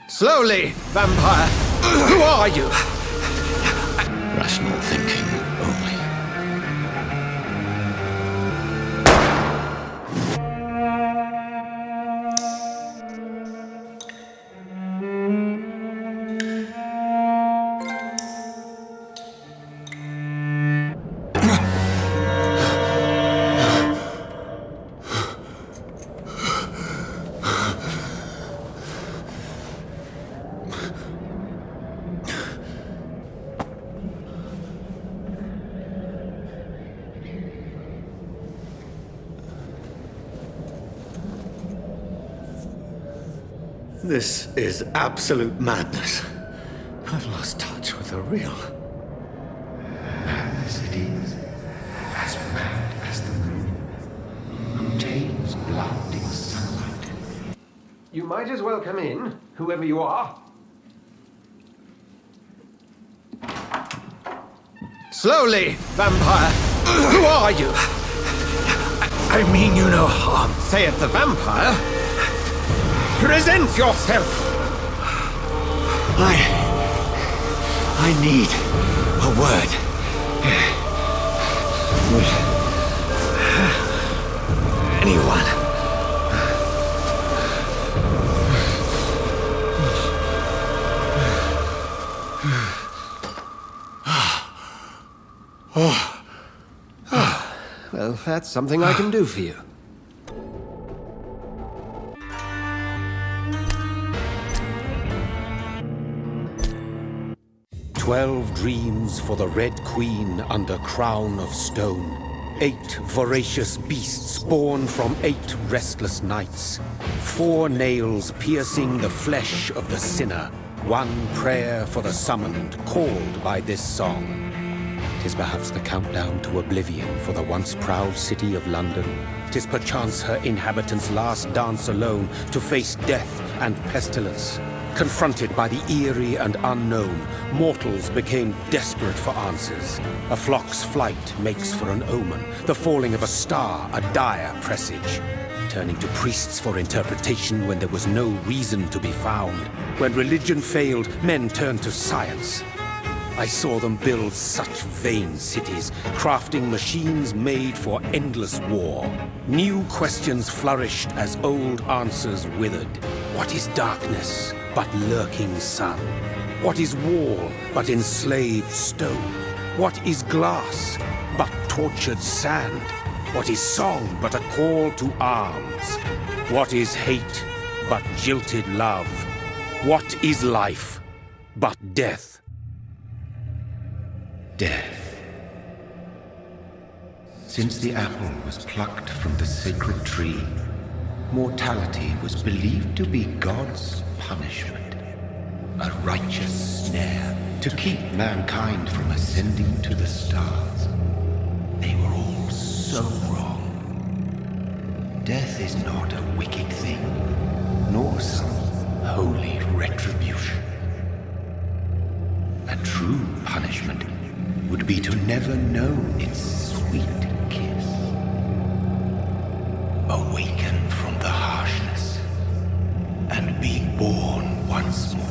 Slowly, vampire! Who are you? Rational thinking only. This is absolute madness. I've lost touch with the real. Madness it is, as mad as the moon, who tames blinding sunlight. You might as well come in, whoever you are. Slowly, vampire! Who are you? I mean you no harm, saith the vampire. Present yourself! I need a word. Anyone? Well, that's something I can do for you. "12 dreams for the Red Queen under crown of stone. 8 voracious beasts born from 8 restless nights. 4 nails piercing the flesh of the sinner. 1 prayer for the summoned, called by this song. 'Tis perhaps the countdown to oblivion for the once proud city of London. 'Tis perchance her inhabitants' last dance alone to face death and pestilence. Confronted by the eerie and unknown, mortals became desperate for answers. A flock's flight makes for an omen, the falling of a star a dire presage. Turning to priests for interpretation when there was no reason to be found. When religion failed, men turned to science. I saw them build such vain cities, crafting machines made for endless war. New questions flourished as old answers withered. What is darkness but lurking sun? What is wall but enslaved stone? What is glass but tortured sand? What is song but a call to arms? What is hate but jilted love? What is life but death? Death. Since the apple was plucked from the sacred tree, mortality was believed to be God's punishment. A righteous snare to keep mankind from ascending to the stars. They were all so wrong. Death is not a wicked thing, nor some holy retribution. A true punishment would be to never know its sweet kiss. Awaken from the harshness and be born once more.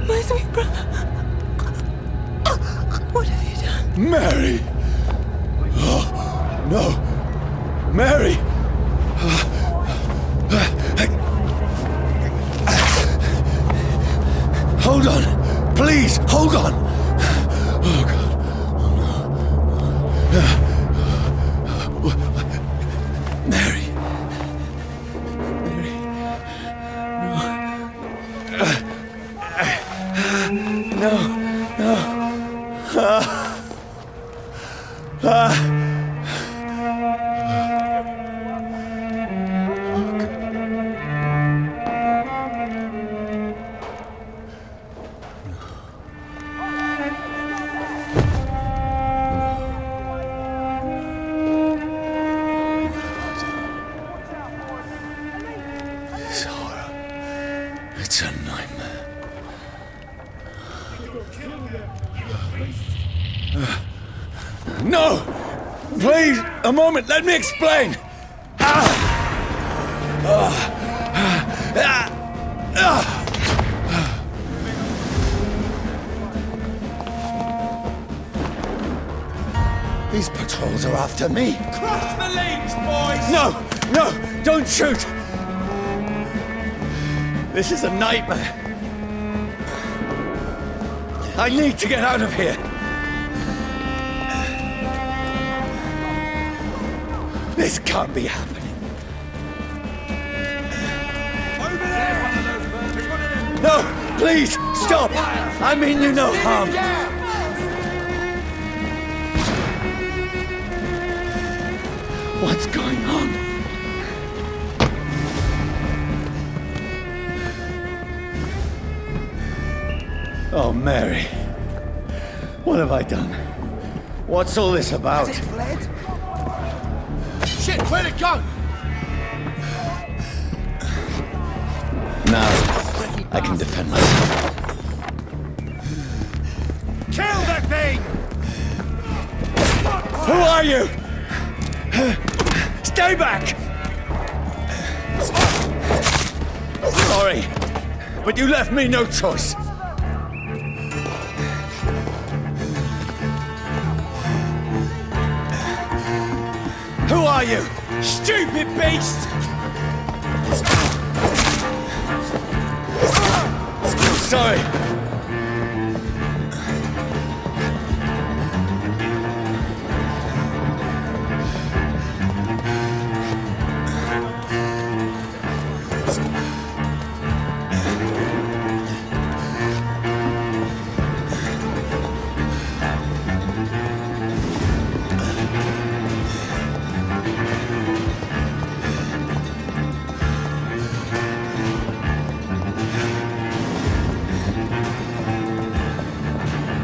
My sweet brother. What have you done? Mary! Oh, no! Mary! Hold on! Please, hold on! Oh, God. Mary. Mary. This horror. It's a nightmare. No! Please, a moment, let me explain! These patrols are after me. Crush the leads, boys! No! No! Don't shoot! This is a nightmare. I need to get out of here. This can't be happening. Over there! One of those birds. There's one of them. No! Please! Stop! I mean you no harm. What's going on? Oh, Mary. What have I done? What's all this about? Has it fled? Shit, where'd it go? Now, I can defend myself. Kill that thing! Who are you? Stay back! Sorry, but you left me no choice. Who are you? Stupid beast! Sorry.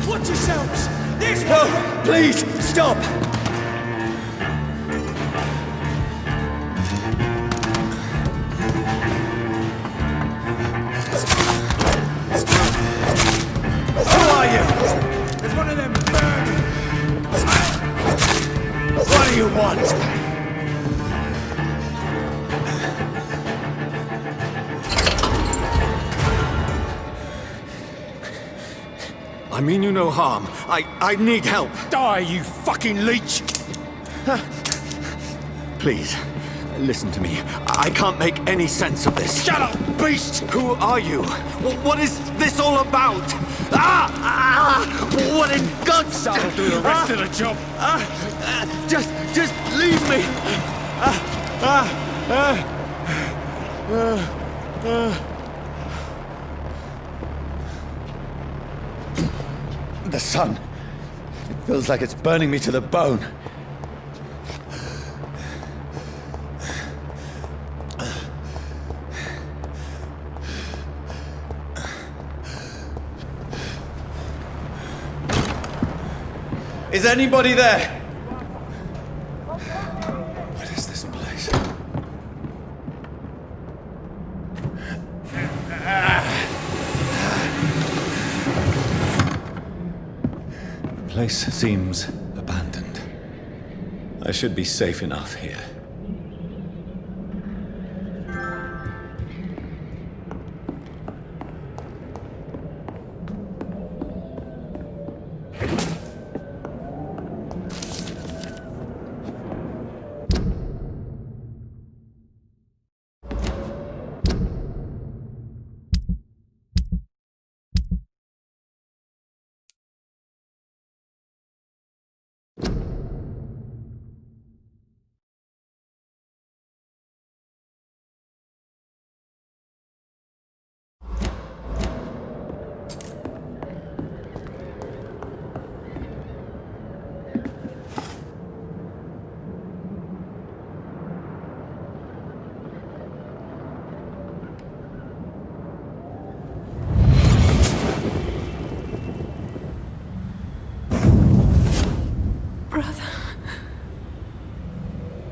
Watch yourselves! This No, one! please, stop! Who are you? There's one of them burning! What do you want? I mean you no harm. I need help. Die, you fucking leech! Please, listen to me. I can't make any sense of this. Shut up, beast! Who are you? What is this all about? What in God's name? That'll do the rest of the job. Just leave me. The sun. It feels like it's burning me to the bone. Is anybody there? What is this place? The place seems abandoned. I should be safe enough here. Brother,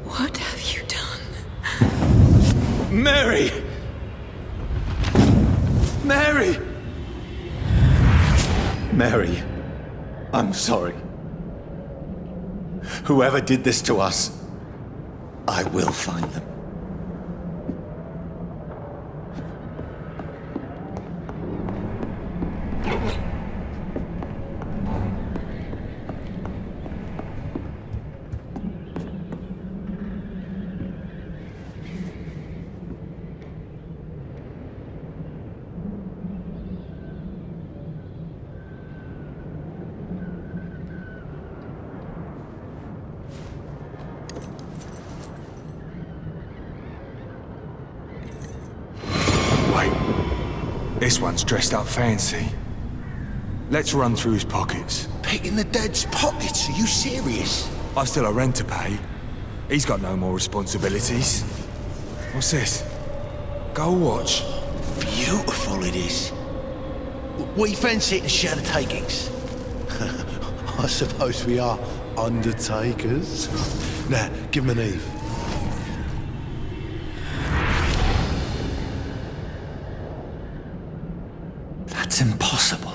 what have you done? Mary! Mary! Mary, I'm sorry. Whoever did this to us, I will find them. This one's dressed up fancy. Let's run through his pockets. Picking the dead's pockets? Are you serious? I've still a rent to pay. He's got no more responsibilities. What's this? Gold watch. Beautiful it is. We fancy it and share the takings. I suppose we are undertakers. Now, give him an Eve. That's impossible.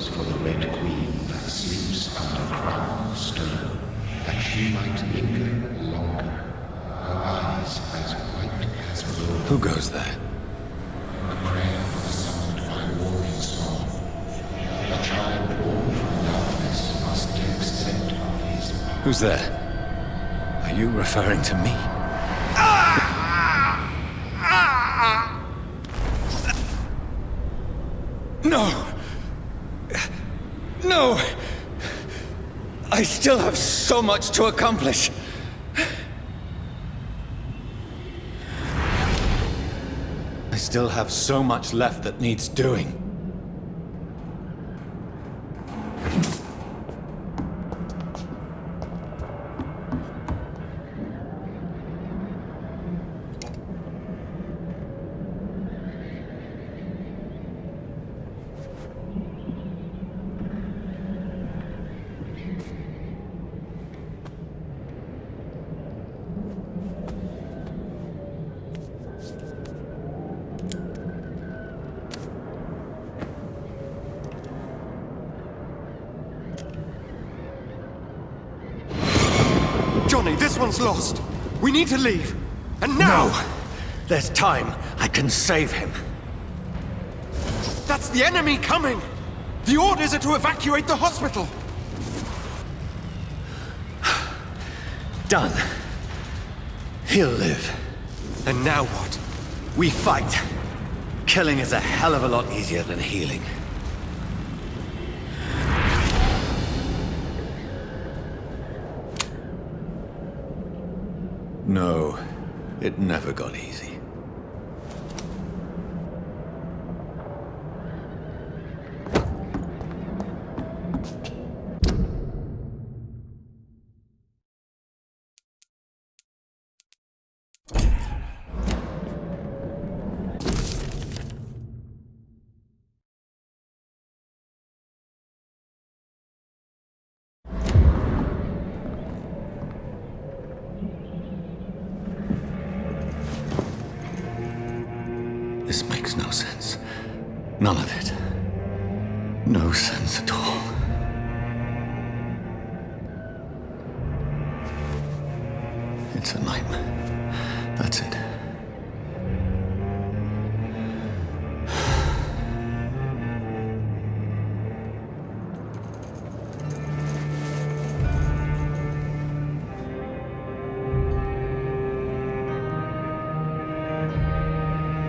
For the Red Queen that sleeps under crown of stone, that she might linger longer, her eyes as white as wool. Who goes there? A prayer for the summoned by warring storm. A child born from darkness must take scent of his power. Who's there? Are you referring to me? No! No! I still have so much to accomplish. I still have so much left that needs doing. Johnny, this one's lost. We need to leave. And now! No! There's time. I can save him. That's the enemy coming! The orders are to evacuate the hospital! Done. He'll live. And now what? We fight. Killing is a hell of a lot easier than healing. No, it never got easy. This makes no sense. None of it. No sense at all. It's a nightmare. That's it.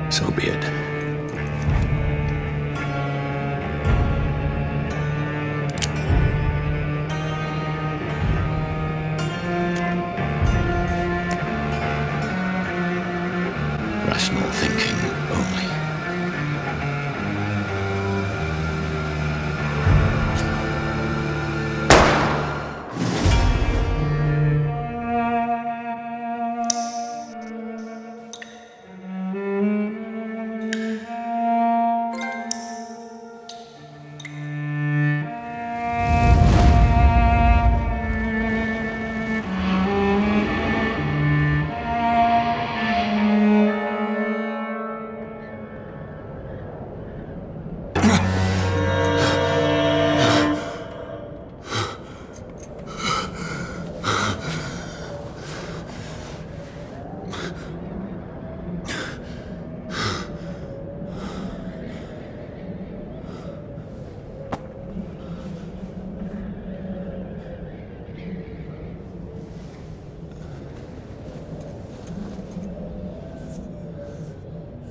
So be it. Rational thinking only.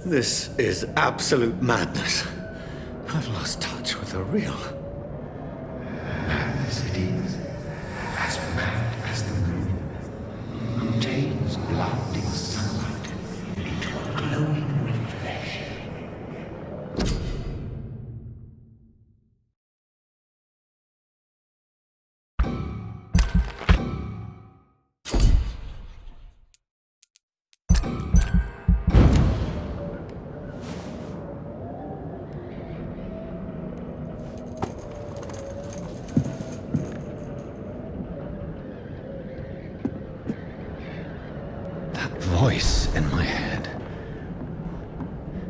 This is absolute madness. I've lost touch with the real. Madness it is, as mad as the moon, who turns blinding sunlight into a glowing reflection. Voice in my head.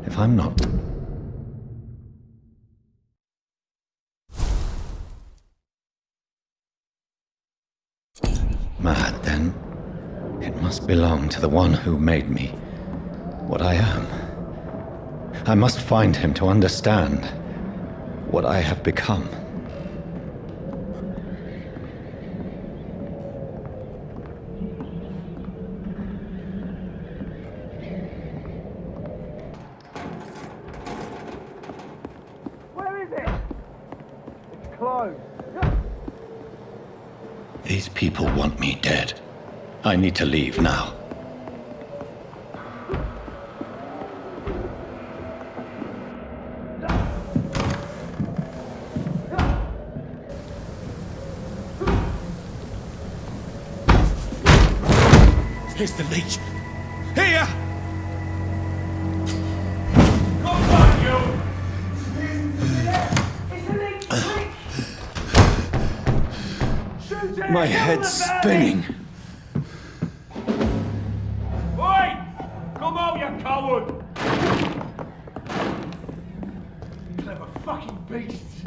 If I'm not... mad, then it must belong to the one who made me what I am. I must find him to understand what I have become. These people want me dead. I need to leave now. Here's the leech. Here! My head's spinning. Oi! Come out, you coward! Clever fucking beasts!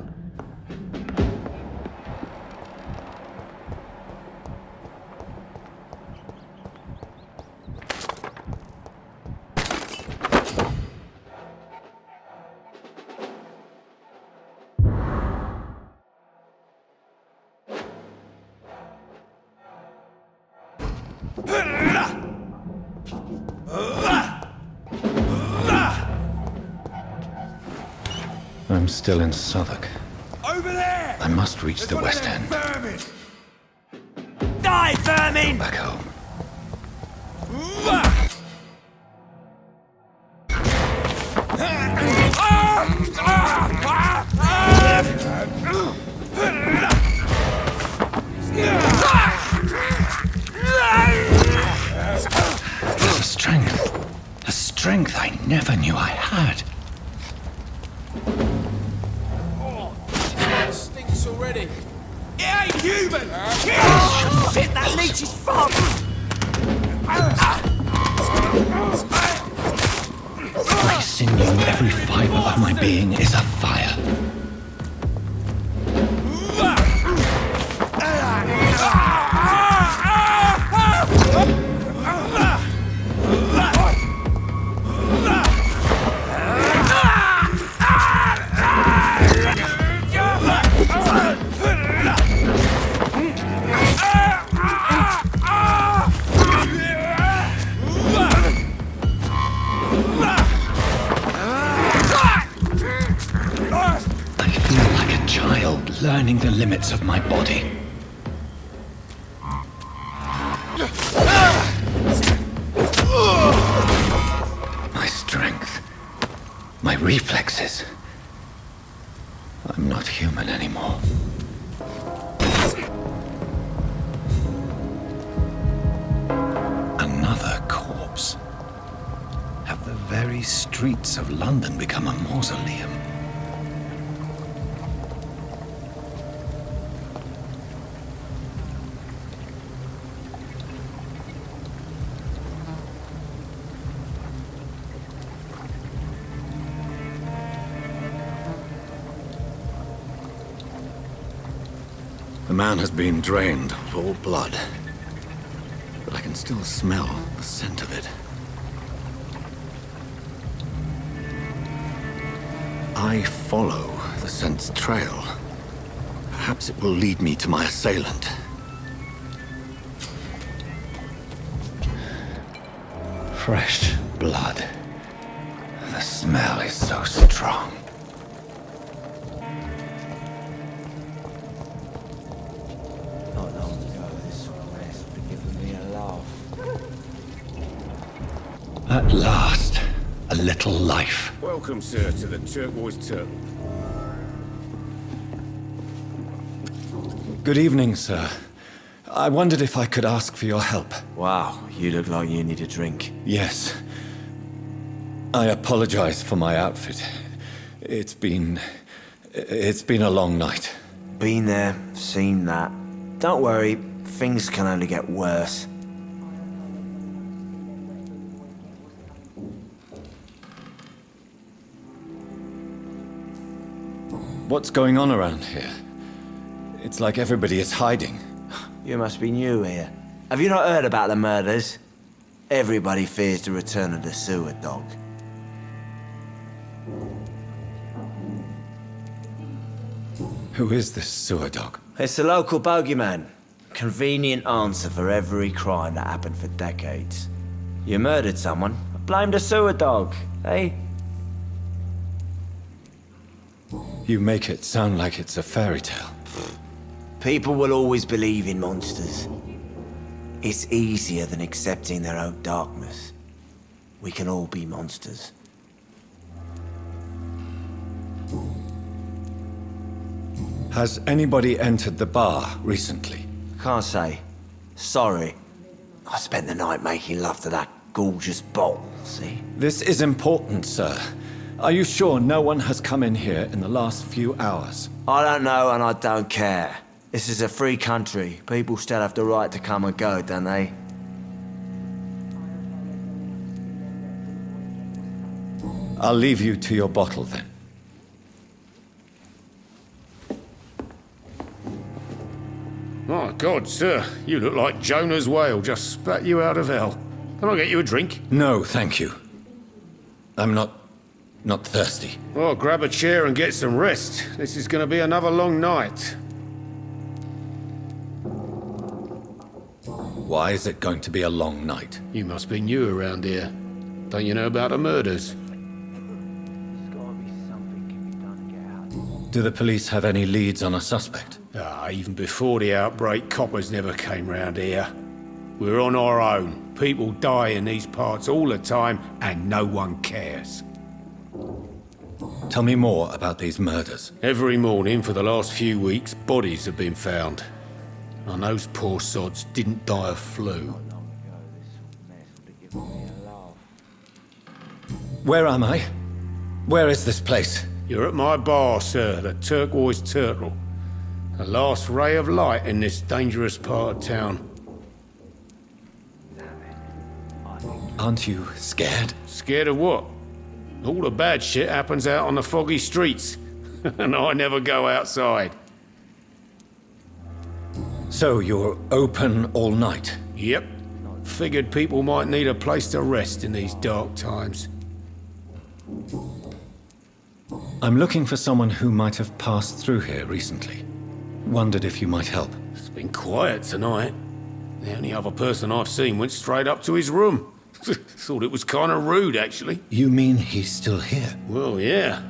I'm still in Southwark. Over there! I must reach There's the one West of them End. vermin. Die, vermin! Back home. There's a strength I never knew I had. Stinks already. It ain't human! Shit, that leech is fucked! Every sinew, every fibre of my being is afire. Learning the limits of my body. My strength. My reflexes. I'm not human anymore. Another corpse. Have the very streets of London become a mausoleum? The man has been drained of all blood, but I can still smell the scent of it. I follow the scent's trail. Perhaps it will lead me to my assailant. Fresh blood. The smell is so strong. Not long ago, this West would have given me a laugh. At last, a little life. Welcome, sir, to the Turquoise Turtle. Good evening, sir. I wondered if I could ask for your help. Wow, you look like you need a drink. Yes. I apologize for my outfit. It's been a long night. Been there, seen that. Don't worry, things can only get worse. What's going on around here? It's like everybody is hiding. You must be new here. Have you not heard about the murders? Everybody fears the return of the sewer dog. Who is this sewer dog? It's the local bogeyman. Convenient answer for every crime that happened for decades. You murdered someone, blame the sewer dog, eh? You make it sound like it's a fairy tale. People will always believe in monsters. It's easier than accepting their own darkness. We can all be monsters. Has anybody entered the bar recently? Can't say. Sorry. I spent the night making love to that gorgeous bottle, see? This is important, sir. Are you sure no one has come in here in the last few hours? I don't know and I don't care. This is a free country. People still have the right to come and go, don't they? I'll leave you to your bottle then. My God, sir, you look like Jonah's whale just spat you out of hell. Can I get you a drink? No, thank you. I'm not thirsty. Well, grab a chair and get some rest. This is going to be another long night. Why is it going to be a long night? You must be new around here. Don't you know about the murders? Do the police have any leads on a suspect? Even before the outbreak, coppers never came round here. We're on our own. People die in these parts all the time, and no one cares. Tell me more about these murders. Every morning for the last few weeks, bodies have been found. And those poor sods didn't die of flu. Where am I? Where is this place? You're at my bar, sir, the Turquoise Turtle. The last ray of light in this dangerous part of town. Aren't you scared? Scared of what? All the bad shit happens out on the foggy streets. And I never go outside. So you're open all night? Yep. Figured people might need a place to rest in these dark times. I'm looking for someone who might have passed through here recently. Wondered if you might help. It's been quiet tonight. The only other person I've seen went straight up to his room. Thought it was kind of rude, actually. You mean he's still here? Well, yeah.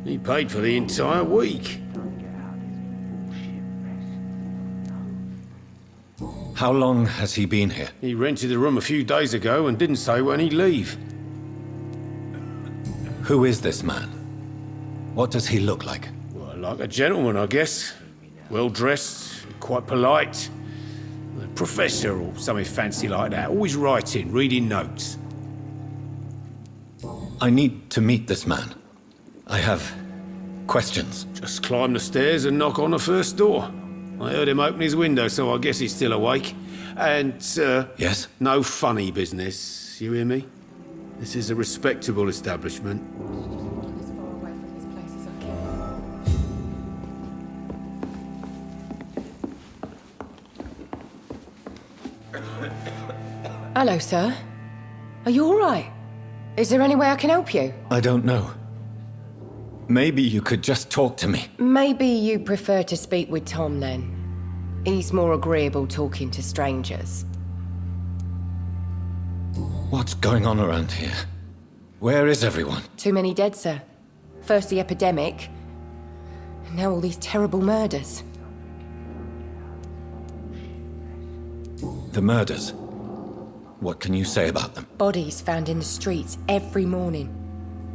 He paid for the entire week. How long has he been here? He rented the room a few days ago and didn't say when he'd leave. Who is this man? What does he look like? Well, like a gentleman, I guess. Well-dressed, quite polite. A professor or something fancy like that. Always writing, reading notes. I need to meet this man. I have questions. Just climb the stairs and knock on the first door. I heard him open his window, so I guess he's still awake. And, Yes? no funny business, you hear me? This is a respectable establishment. As far away from this place as I can. Hello, sir. Are you all right? Is there any way I can help you? I don't know. Maybe you could just talk to me. Maybe you prefer to speak with Tom, then. He's more agreeable talking to strangers. What's going on around here? Where is everyone? Too many dead, sir. First the epidemic, and now all these terrible murders. The murders. What can you say about them? Bodies found in the streets every morning.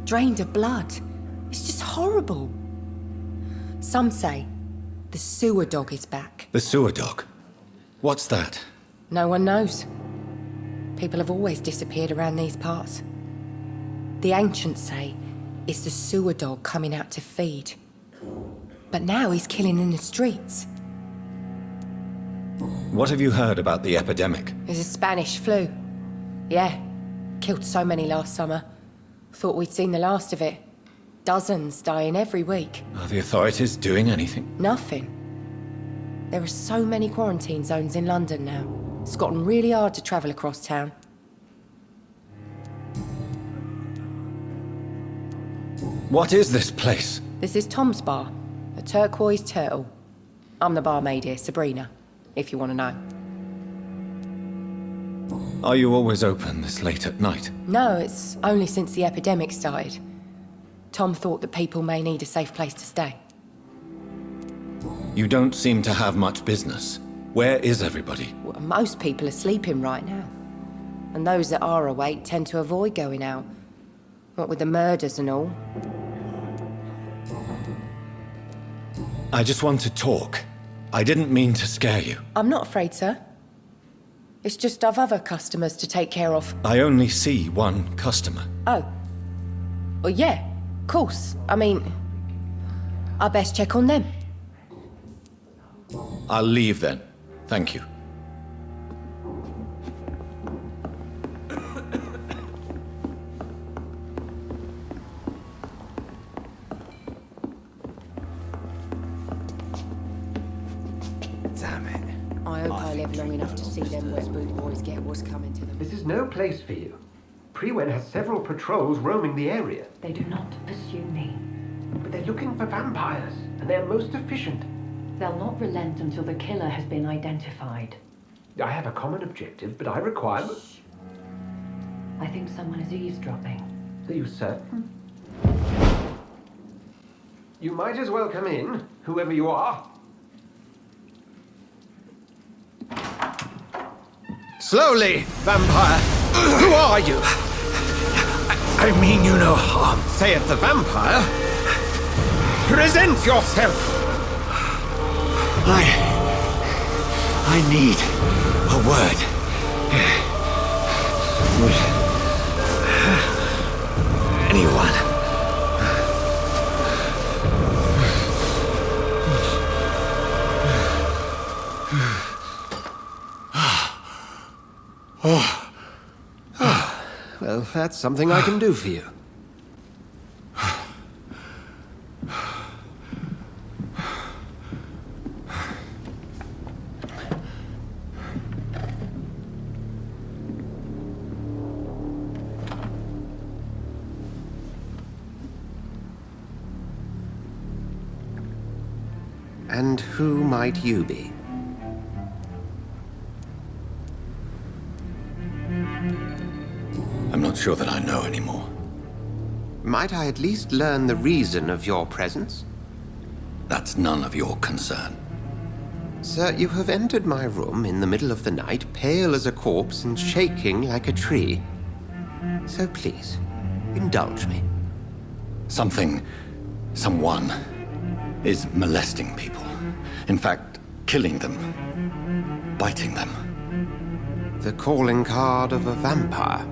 Drained of blood. It's just horrible. Some say the sewer dog is back. The sewer dog? What's that? No one knows. People have always disappeared around these parts. The ancients say it's the sewer dog coming out to feed. But now he's killing in the streets. What have you heard about the epidemic? There's a Spanish flu. Yeah, killed so many last summer. Thought we'd seen the last of it. Dozens dying every week. Are the authorities doing anything? Nothing. There are so many quarantine zones in London now. It's gotten really hard to travel across town. What is this place? This is Tom's bar, the Turquoise Turtle. I'm the barmaid here, Sabrina, if you want to know. Are you always open this late at night? No, it's only since the epidemic started. Tom thought that people may need a safe place to stay. You don't seem to have much business. Where is everybody? Well, most people are sleeping right now. And those that are awake tend to avoid going out. What with the murders and all. I just want to talk. I didn't mean to scare you. I'm not afraid, sir. It's just I've other customers to take care of. I only see one customer. Oh. Well, yeah, of course. I mean, I best check on them. I'll leave then. Thank you. Damn it. I hope I live long enough to see them wet boot boys get what's coming to them. This is no place for you. Prewen has several patrols roaming the area. They do not pursue me. But they're looking for vampires, and they're most efficient. They'll not relent until the killer has been identified. I have a common objective, but I require... I think someone is eavesdropping. Are you certain? You might as well come in, whoever you are. Slowly, vampire! Who are you? I mean you no harm, saith the vampire. Present yourself! I need a word. Would anyone? Well, that's something I can do for you. And who might you be? I'm not sure that I know anymore. Might I at least learn the reason of your presence? That's none of your concern. Sir, you have entered my room in the middle of the night, pale as a corpse and shaking like a tree. So please, indulge me. Someone is molesting people. In fact, killing them. Biting them. The calling card of a vampire.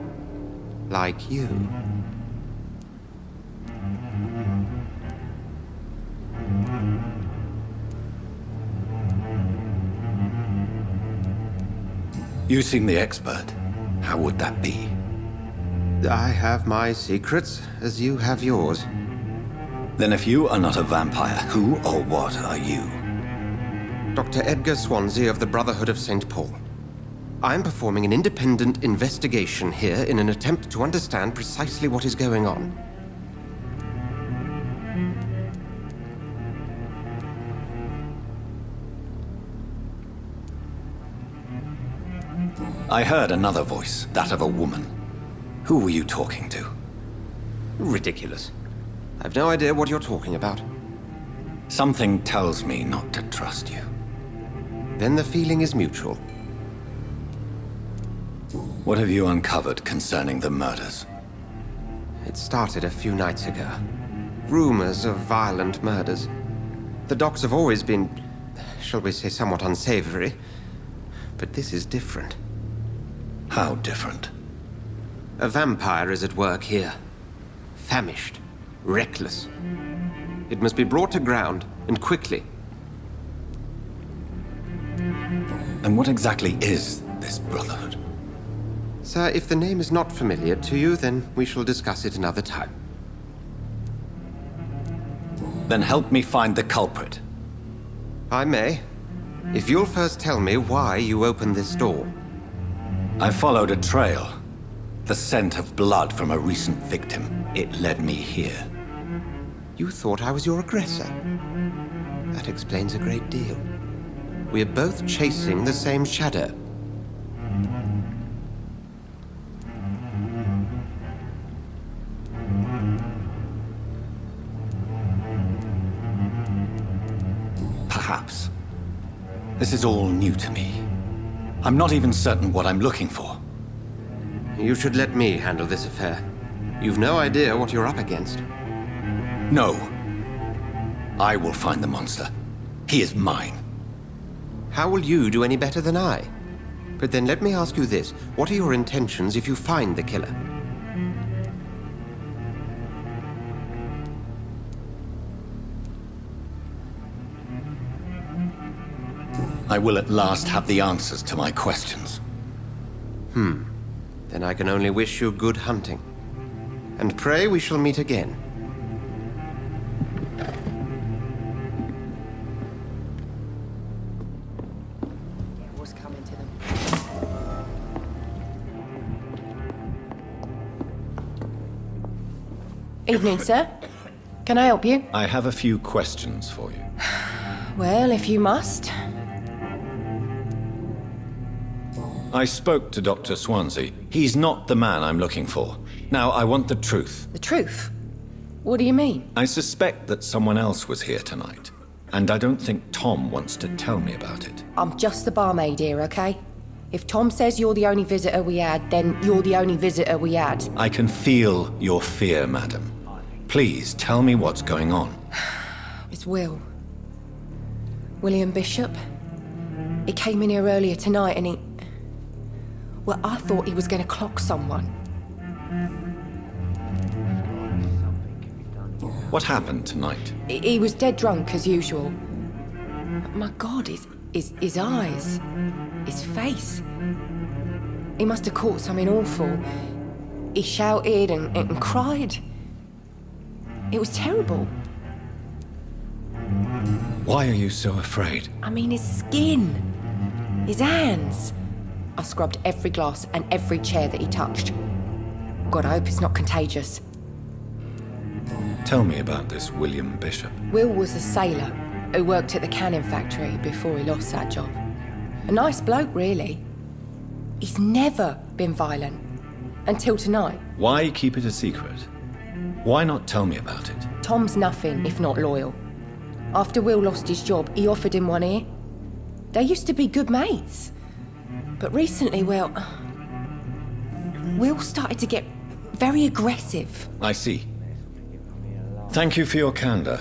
Like you. You seem the expert. How would that be? I have my secrets, as you have yours. Then if you are not a vampire, who or what are you? Dr. Edgar Swansea of the Brotherhood of St. Paul. I'm performing an independent investigation here in an attempt to understand precisely what is going on. I heard another voice, that of a woman. Who were you talking to? Ridiculous. I've no idea what you're talking about. Something tells me not to trust you. Then the feeling is mutual. What have you uncovered concerning the murders? It started a few nights ago. Rumors of violent murders. The docs have always been, shall we say, somewhat unsavory. But this is different. How different? A vampire is at work here. Famished. Reckless. It must be brought to ground, and quickly. And what exactly is this Brotherhood? Sir, if the name is not familiar to you, then we shall discuss it another time. Then help me find the culprit. I may. If you'll first tell me why you opened this door. I followed a trail. The scent of blood from a recent victim. It led me here. You thought I was your aggressor. That explains a great deal. We are both chasing the same shadow. Perhaps. This is all new to me. I'm not even certain what I'm looking for. You should let me handle this affair. You've no idea what you're up against. No. I will find the monster. He is mine. How will you do any better than I? But then let me ask you this. What are your intentions if you find the killer? I will at last have the answers to my questions. Then I can only wish you good hunting. And pray we shall meet again. What's coming to them? Evening, sir. Can I help you? I have a few questions for you. Well, if you must. I spoke to Dr. Swansea. He's not the man I'm looking for. Now, I want the truth. The truth? What do you mean? I suspect that someone else was here tonight, and I don't think Tom wants to tell me about it. I'm just the barmaid here, okay? If Tom says you're the only visitor we had, then you're the only visitor we had. I can feel your fear, madam. Please, tell me what's going on. It's Will. William Bishop. He came in here earlier tonight and he... Well, I thought he was going to clock someone. What happened tonight? He was dead drunk, as usual. But my God, his eyes, his face. He must have caught something awful. He shouted and cried. It was terrible. Why are you so afraid? I mean, his skin, his hands. I scrubbed every glass and every chair that he touched. God, I hope it's not contagious. Tell me about this William Bishop. Will was a sailor who worked at the canning factory before he lost that job. A nice bloke, really. He's never been violent. Until tonight. Why keep it a secret? Why not tell me about it? Tom's nothing if not loyal. After Will lost his job, he offered him one ear. They used to be good mates. But recently, well... Will started to get very aggressive. I see. Thank you for your candor.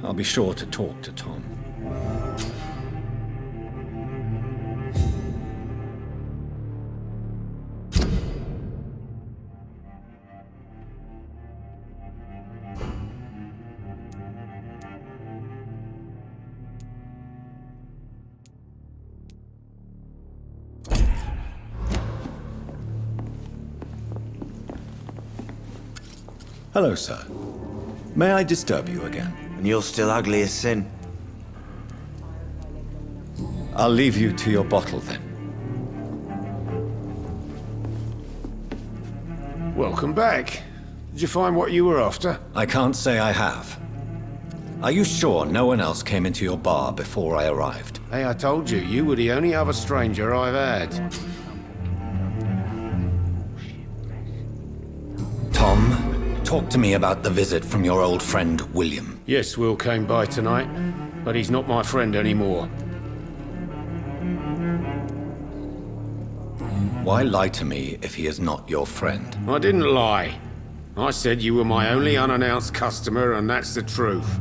I'll be sure to talk to Tom. Hello, sir. May I disturb you again? And you're still ugly as sin. I'll leave you to your bottle, then. Welcome back. Did you find what you were after? I can't say I have. Are you sure no one else came into your bar before I arrived? Hey, I told you, you were the only other stranger I've had. Tom, talk to me about the visit from your old friend, William. Yes, Will came by tonight, but he's not my friend anymore. Why lie to me if he is not your friend? I didn't lie. I said you were my only unannounced customer, and that's the truth.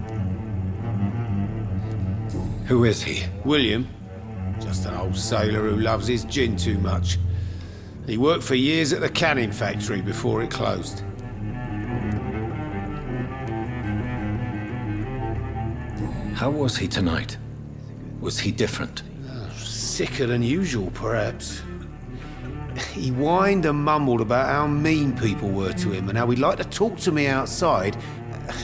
Who is he? William. Just an old sailor who loves his gin too much. He worked for years at the canning factory before it closed. How was he tonight? Was he different? Sicker than usual, perhaps. He whined and mumbled about how mean people were to him and how he'd like to talk to me outside,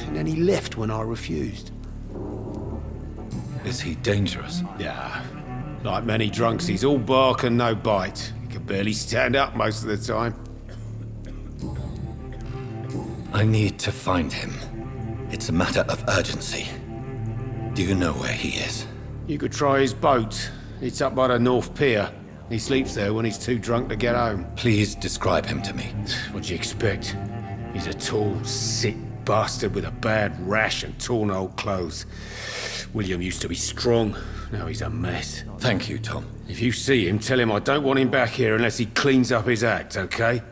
and then he left when I refused. Is he dangerous? Yeah. Like many drunks, he's all bark and no bite. He can barely stand up most of the time. I need to find him. It's a matter of urgency. Do you know where he is? You could try his boat. It's up by the North Pier. He sleeps there when he's too drunk to get home. Please describe him to me. What'd you expect? He's a tall, sick bastard with a bad rash and torn old clothes. William used to be strong. Now he's a mess. Thank you, Tom. If you see him, tell him I don't want him back here unless he cleans up his act, okay?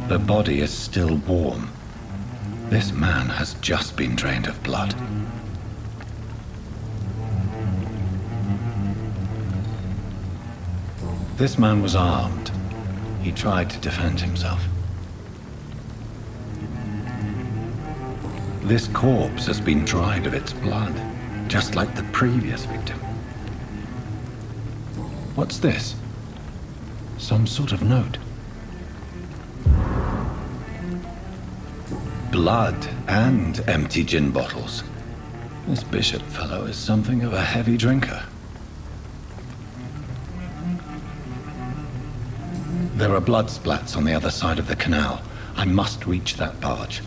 The body is still warm. This man has just been drained of blood. This man was armed. He tried to defend himself. This corpse has been dried of its blood, just like the previous victim. What's this? Some sort of note. Blood and empty gin bottles. This Bishop fellow is something of a heavy drinker. There are blood splats on the other side of the canal. I must reach that barge.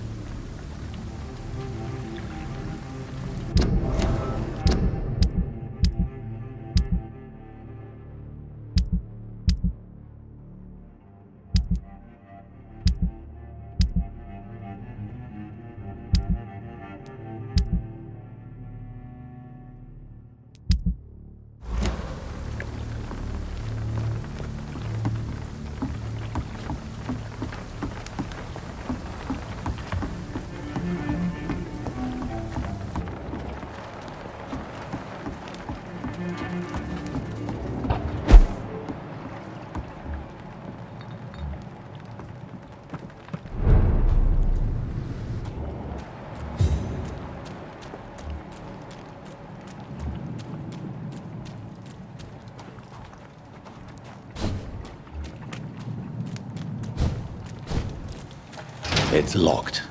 It's locked.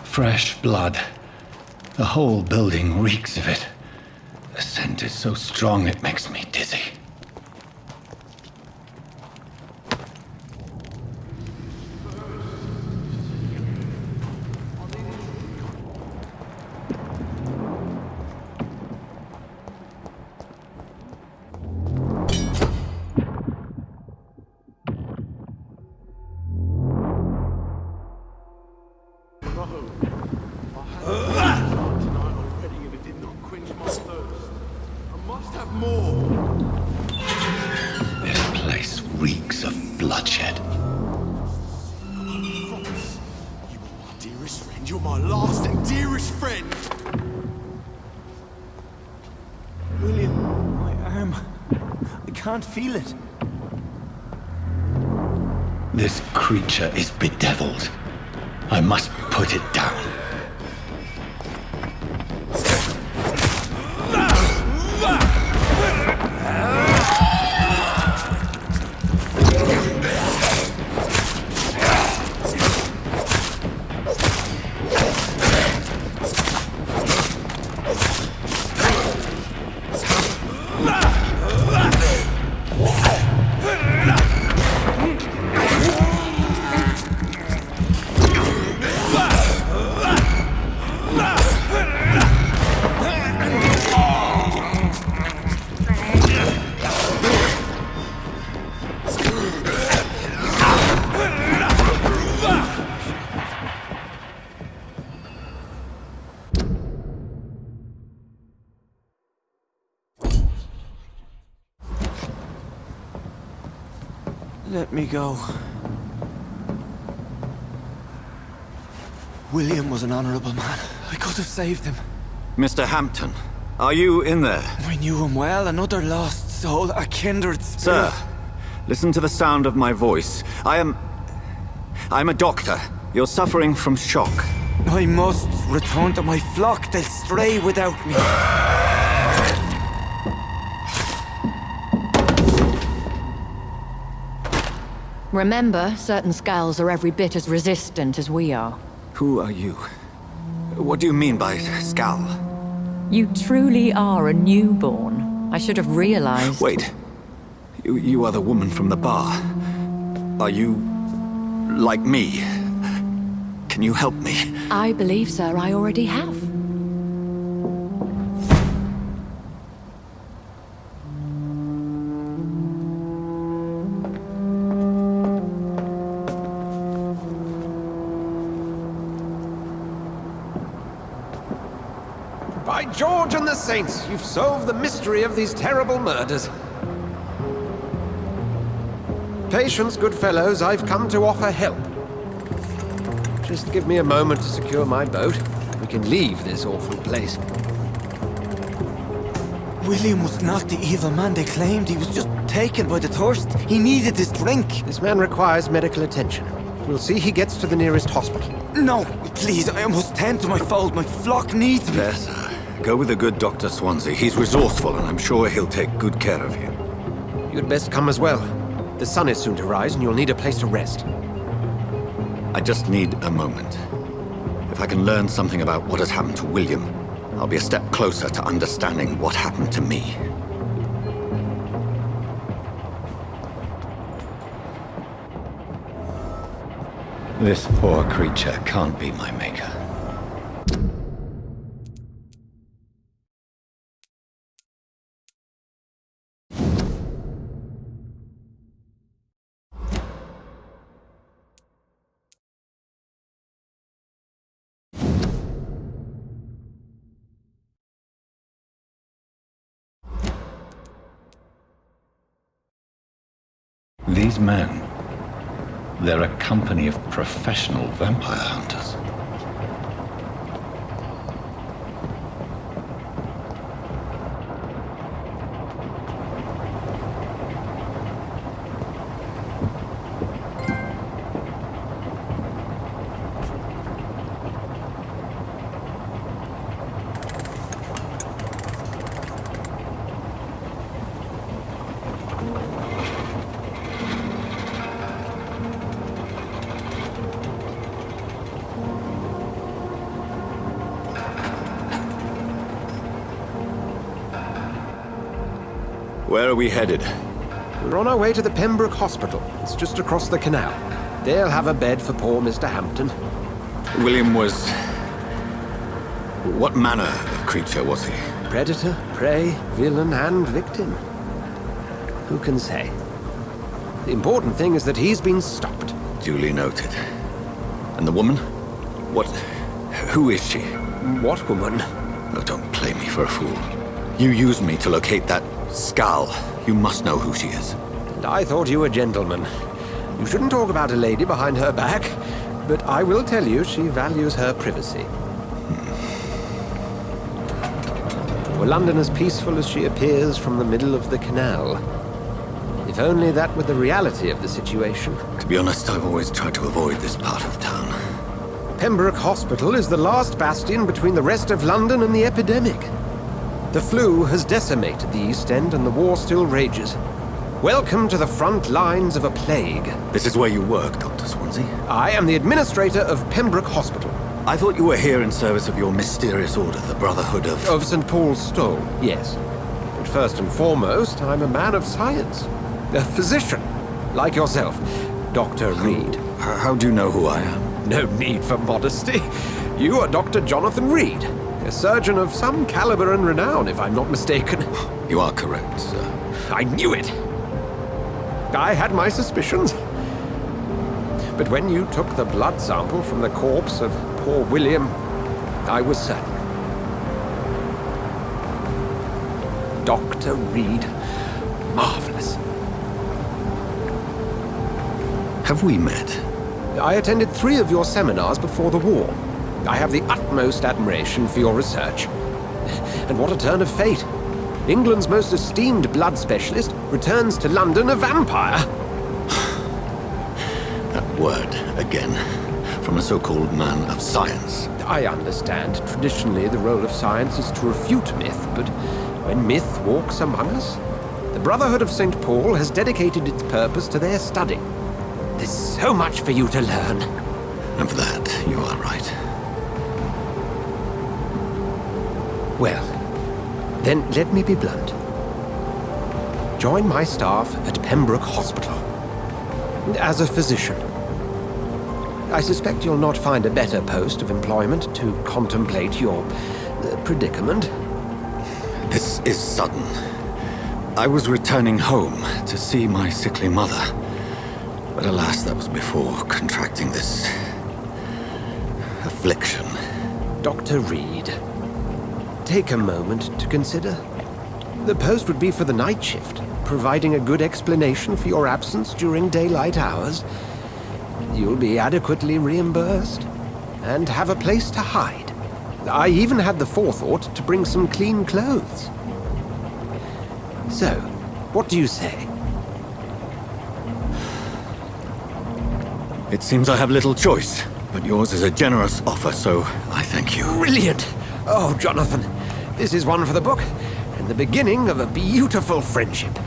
Fresh blood. The whole building reeks of it. The scent is so strong it makes me dizzy. Feel it. This creature is bedeviled. I must put it down. Let me go. William was an honorable man. I could have saved him. Mr. Hampton, are you in there? I knew him well, another lost soul, a kindred spirit. Sir, listen to the sound of my voice. I'm a doctor. You're suffering from shock. I must return to my flock. They'll stray without me. Remember, certain skulls are every bit as resistant as we are. Who are you? What do you mean by skull? You truly are a newborn. I should have realized. Wait. You are the woman from the bar. Are you like me? Can you help me? I believe, sir, I already have. By George and the Saints, you've solved the mystery of these terrible murders. Patience, good fellows, I've come to offer help. Just give me a moment to secure my boat. We can leave this awful place. William was not the evil man they claimed. He was just taken by the thirst. He needed this drink. This man requires medical attention. We'll see he gets to the nearest hospital. No, please, I must tend to my fold. My flock needs me. There, sir. Go with the good Dr. Swansea. He's resourceful, and I'm sure he'll take good care of you. You'd best come as well. The sun is soon to rise, and you'll need a place to rest. I just need a moment. If I can learn something about what has happened to William, I'll be a step closer to understanding what happened to me. This poor creature can't be my maker. These men, they're a company of professional vampire hunters. Where are we headed? We're on our way to the Pembroke Hospital. It's just across the canal. They'll have a bed for poor Mr. Hampton. William was... what manner of creature was he? Predator, prey, villain, and victim. Who can say? The important thing is that he's been stopped. Duly noted. And the woman? What... who is she? What woman? Oh, don't play me for a fool. You used me to locate that Skull. You must know who she is. And I thought you a gentleman. You shouldn't talk about a lady behind her back, but I will tell you she values her privacy. Were London as peaceful as she appears from the middle of the canal? If only that were the reality of the situation. To be honest, I've always tried to avoid this part of town. Pembroke Hospital is the last bastion between the rest of London and the epidemic. The flu has decimated the East End and the war still rages. Welcome to the front lines of a plague. This is where you work, Dr. Swansea? I am the administrator of Pembroke Hospital. I thought you were here in service of your mysterious order, the Brotherhood of... Of St. Paul's Stole, yes. But first and foremost, I'm a man of science. A physician, like yourself, Dr. Reed. How do you know who I am? No need for modesty. You are Dr. Jonathan Reed. A surgeon of some caliber and renown, if I'm not mistaken. You are correct, sir. I knew it! I had my suspicions. But when you took the blood sample from the corpse of poor William, I was certain. Dr. Reed. Marvelous. Have we met? I attended 3 of your seminars before the war. I have the utmost admiration for your research. And what a turn of fate. England's most esteemed blood specialist returns to London a vampire. That word, again. From a so-called man of science. I understand. Traditionally, the role of science is to refute myth, but when myth walks among us, the Brotherhood of St. Paul has dedicated its purpose to their study. There's so much for you to learn. And for that, you are right. Well, then let me be blunt. Join my staff at Pembroke Hospital as a physician. I suspect you'll not find a better post of employment to contemplate your predicament. This is sudden. I was returning home to see my sickly mother. But alas, that was before contracting this affliction. Dr. Reed, take a moment to consider. The post would be for the night shift, providing a good explanation for your absence during daylight hours. You'll be adequately reimbursed and have a place to hide. I even had the forethought to bring some clean clothes. So, what do you say? It seems I have little choice, but yours is a generous offer, so I thank you. Brilliant! Oh, Jonathan, this is one for the book, and the beginning of a beautiful friendship.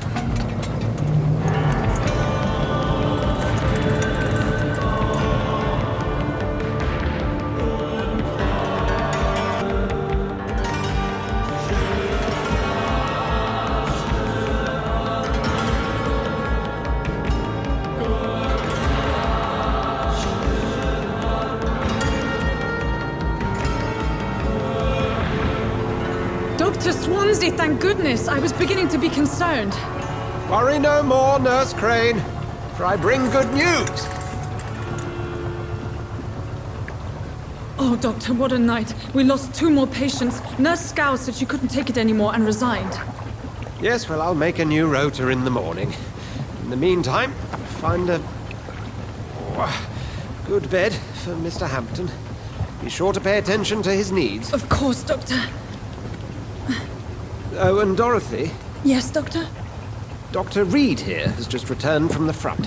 Dr. Swansea, thank goodness! I was beginning to be concerned. Worry no more, Nurse Crane, for I bring good news. Oh, Doctor, what a night. We lost 2 more patients. Nurse Scow said she couldn't take it anymore and resigned. Yes, well, I'll make a new rota in the morning. In the meantime, find a good bed for Mr. Hampton. Be sure to pay attention to his needs. Of course, Doctor. Oh, and Dorothy? Yes, Doctor? Dr. Reed here has just returned from the front.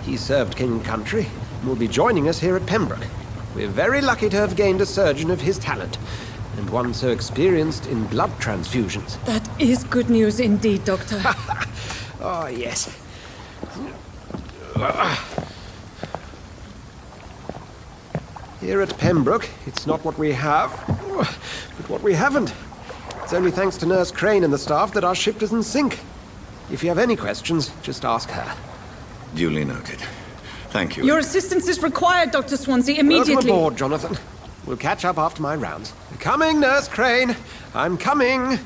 He served King and Country and will be joining us here at Pembroke. We're very lucky to have gained a surgeon of his talent, and one so experienced in blood transfusions. That is good news indeed, Doctor. Oh, yes. Here at Pembroke, it's not what we have, but what we haven't. It's only thanks to Nurse Crane and the staff that our ship doesn't sink. If you have any questions, just ask her. Duly noted. Thank you. Your assistance is required, Dr. Swansea, immediately. Welcome aboard, Jonathan. We'll catch up after my rounds. Coming, Nurse Crane. I'm coming.